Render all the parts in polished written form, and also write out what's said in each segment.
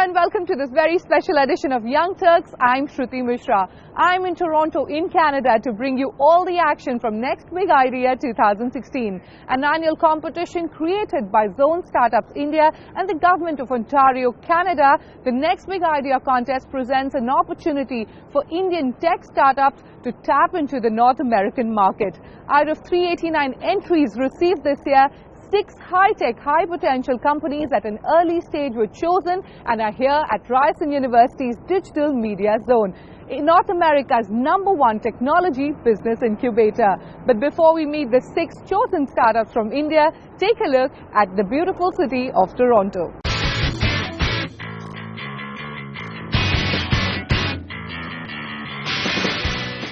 and welcome to this very special edition of Young Turks. I'm Shruti Mishra. I'm in Toronto in Canada to bring you all the action from Next Big Idea 2016, an annual competition created by Zone Startups India and the Government of Ontario, Canada. The Next Big Idea contest presents an opportunity for Indian tech startups to tap into the North American market. Out of 389 entries received this year, 6 high-tech, high-potential companies at an early stage were chosen and are here at Ryerson University's Digital Media Zone, in North America's #1 technology business incubator. But before we meet the 6 chosen startups from India, take a look at the beautiful city of Toronto.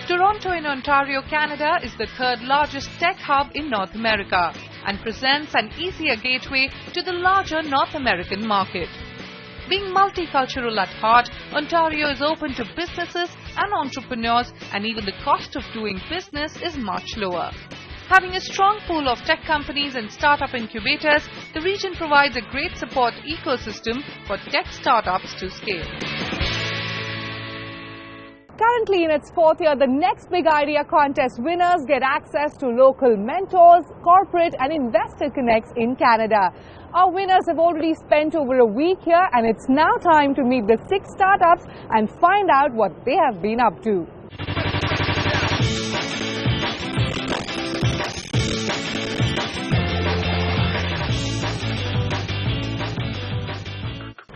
Toronto in Ontario, Canada is the 3rd largest tech hub in North America and presents an easier gateway to the larger North American market. Being multicultural at heart, Ontario is open to businesses and entrepreneurs, and even the cost of doing business is much lower. Having a strong pool of tech companies and startup incubators, the region provides a great support ecosystem for tech startups to scale. Currently in its 4th year, the Next Big Idea contest winners get access to local mentors, corporate and investor connects in Canada. Our winners have already spent over a week here, and it's now time to meet the 6 startups and find out what they have been up to.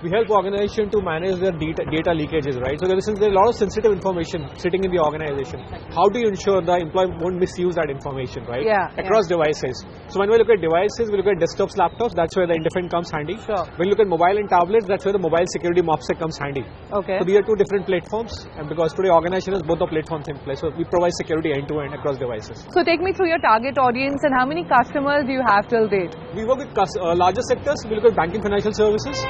We help organizations to manage their data leakages, right? So there's a lot of sensitive information sitting in the organization. How do you ensure the employee won't misuse that information, right? Across devices. So when we look at devices, we look at desktops, laptops, that's where the Indefend comes handy. Sure. When we look at mobile and tablets, that's where the mobile security MOPSEC comes handy. Okay. So these are 2 different platforms, and because today organization has both the platforms in place, so we provide security end-to-end across devices. So take me through your target audience and how many customers do you have till date? We work with larger sectors. We look at banking, financial services,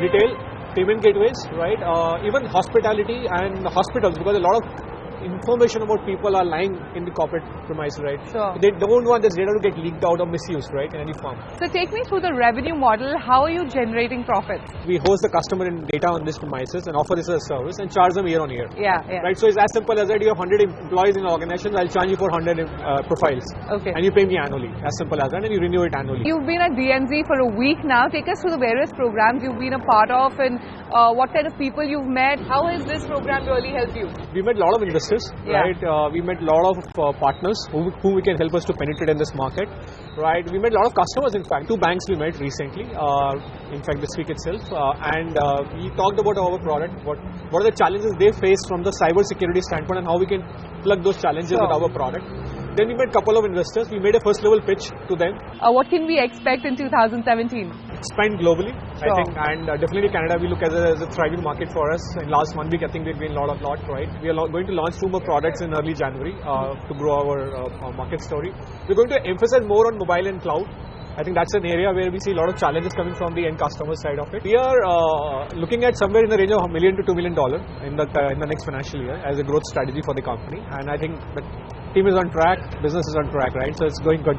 retail, payment gateways, right? Even hospitality and hospitals, because a lot of information about people are lying in the corporate premise, right? Sure. They don't want this data to get leaked out or misused, right, in any form. So take me through the revenue model. How are you generating profits? We host the customer in data on these premises and offer this as a service and charge them year on year. Yeah. Right, so it's as simple as that. You have 100 employees in an organization, I'll charge you for 100 profiles. Okay. And you pay me annually, as simple as that, and you renew it annually. You've been at DMZ for a week now. Take us through the various programs you've been a part of and what kind of people you've met. How has this program really helped you? We met a lot of investors, right? We met a lot of partners who we can help us to penetrate in this market, right? We met a lot of customers, in fact. 2 banks we met recently, in fact this week itself, and we talked about our product, what are the challenges they face from the cyber security standpoint and how we can plug those challenges with our product. Then we met a couple of investors. We made a first level pitch to them. What can we expect in 2017? Expand globally, I think, and definitely Canada we look as a thriving market for us. In last 1 week, I think we've gained a lot, right? We are going to launch 2 more products in early January to grow our market story. We're going to emphasize more on mobile and cloud. I think that's an area where we see a lot of challenges coming from the end customer side of it. We are looking at somewhere in the range of $1 million to $2 million in the next financial year as a growth strategy for the company. And I think the team is on track, business is on track, right? So it's going good.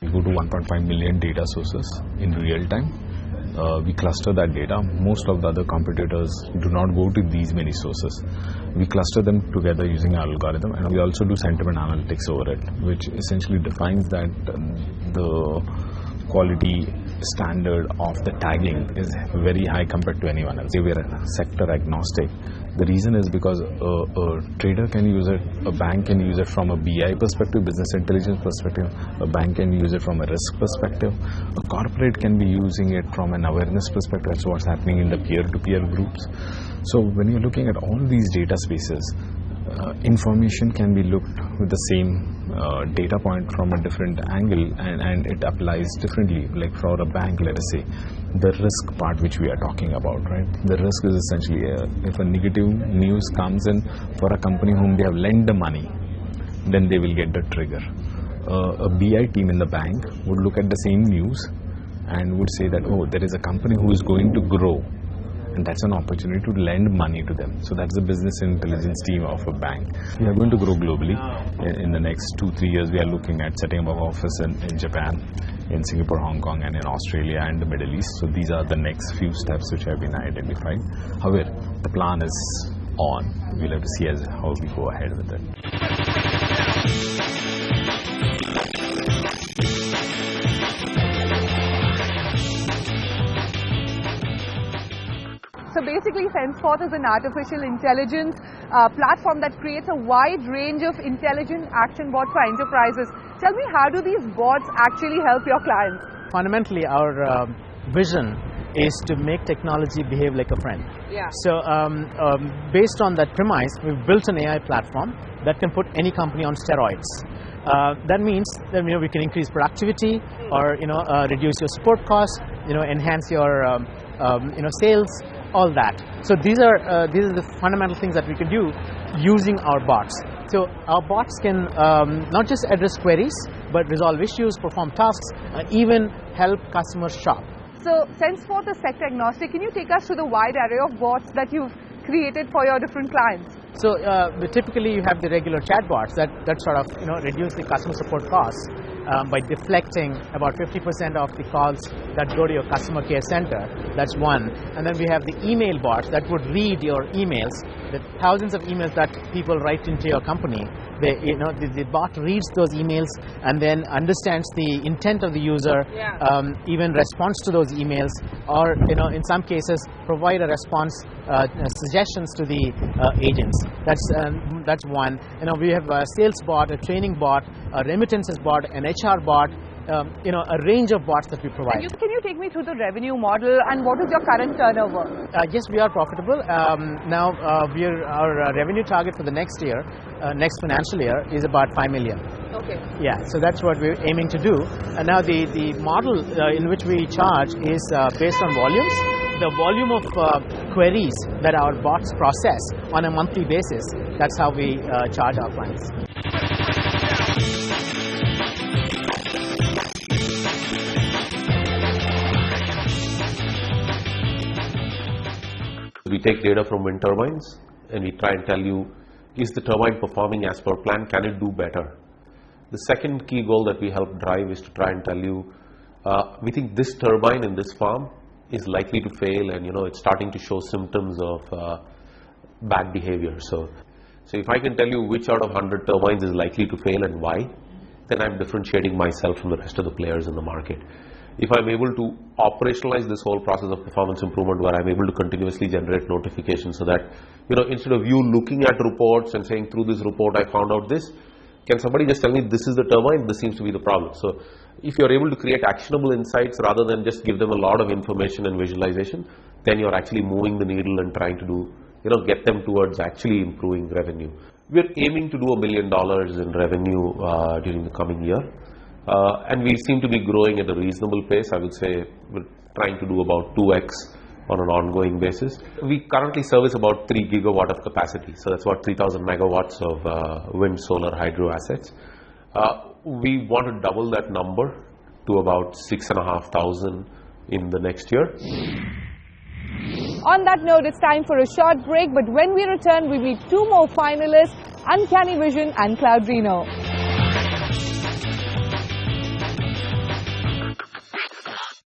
We go to 1.5 million data sources in real time. We cluster that data. Most of the other competitors do not go to these many sources. We cluster them together using an algorithm, and we also do sentiment analytics over it, which essentially defines that the quality standard of the tagging is very high compared to anyone else. We are sector agnostic. The reason is because a trader can use it, a bank can use it from a BI perspective, business intelligence perspective, a bank can use it from a risk perspective, a corporate can be using it from an awareness perspective. That's what's happening in the peer-to-peer groups. So when you're looking at all these data spaces, information can be looked with the same data point from a different angle, and it applies differently. Like for a bank, let us say, the risk part which we are talking about, right? The risk is essentially if a negative news comes in for a company whom they have lent the money, then they will get the trigger. A BI team in the bank would look at the same news and would say that, oh, there is a company who is going to grow, and that's an opportunity to lend money to them. So that's the business intelligence team of a bank. We are going to grow globally. In the next 2-3 years, we are looking at setting up an office in Japan, in Singapore, Hong Kong, and in Australia and the Middle East. So these are the next few steps which have been identified. However, the plan is on. We'll have to see how we go ahead with it. So basically, Senseforth is an artificial intelligence platform that creates a wide range of intelligent action bots for enterprises. Tell me, how do these bots actually help your clients? Fundamentally, our vision is to make technology behave like a friend. Yeah. So based on that premise, we've built an AI platform that can put any company on steroids. That means that we can increase productivity, or reduce your support costs, enhance your sales, all that. So these are the fundamental things that we can do using our bots. So our bots can not just address queries, but resolve issues, perform tasks, even help customers shop. So Senseforth is sector agnostic. Can you take us through the wide array of bots that you've created for your different clients? So typically you have the regular chatbots that sort of reduce the customer support costs by deflecting about 50% of the calls that go to your customer care center. That's one. And then we have the email bots that would read your emails, the thousands of emails that people write into your company. The bot reads those emails and then understands the intent of the user, even responds to those emails, or in some cases provide a response suggestions to the agents. That's one. We have a sales bot, a training bot, a remittances bot, an HR bot. A range of bots that we provide. Can you take me through the revenue model and what is your current turnover? Yes, we are profitable. Now our revenue target for the next year, next financial year, is about 5 million. Okay. Yeah, so that's what we're aiming to do. And now the model in which we charge is based on volumes. The volume of queries that our bots process on a monthly basis, that's how we charge our clients. We take data from wind turbines and we try and tell you, is the turbine performing as per plan? Can it do better? The second key goal that we help drive is to try and tell you, we think this turbine in this farm is likely to fail, and it's starting to show symptoms of bad behavior. So if I can tell you which out of 100 turbines is likely to fail and why, then I'm differentiating myself from the rest of the players in the market. If I'm able to operationalize this whole process of performance improvement, where I'm able to continuously generate notifications, so that instead of you looking at reports and saying, through this report I found out this, can somebody just tell me this is the turbine, this seems to be the problem. So if you're able to create actionable insights rather than just give them a lot of information and visualization, then you're actually moving the needle and trying to do get them towards actually improving revenue. We're aiming to do $1 million in revenue during the coming year. And we seem to be growing at a reasonable pace. I would say we're trying to do about 2x on an ongoing basis. We currently service about 3 gigawatt of capacity. So that's about 3,000 megawatts of wind, solar, hydro assets. We want to double that number to about 6,500 in the next year. On that note, it's time for a short break, but when we return, we meet two more finalists, Uncanny Vision and Cloudrino.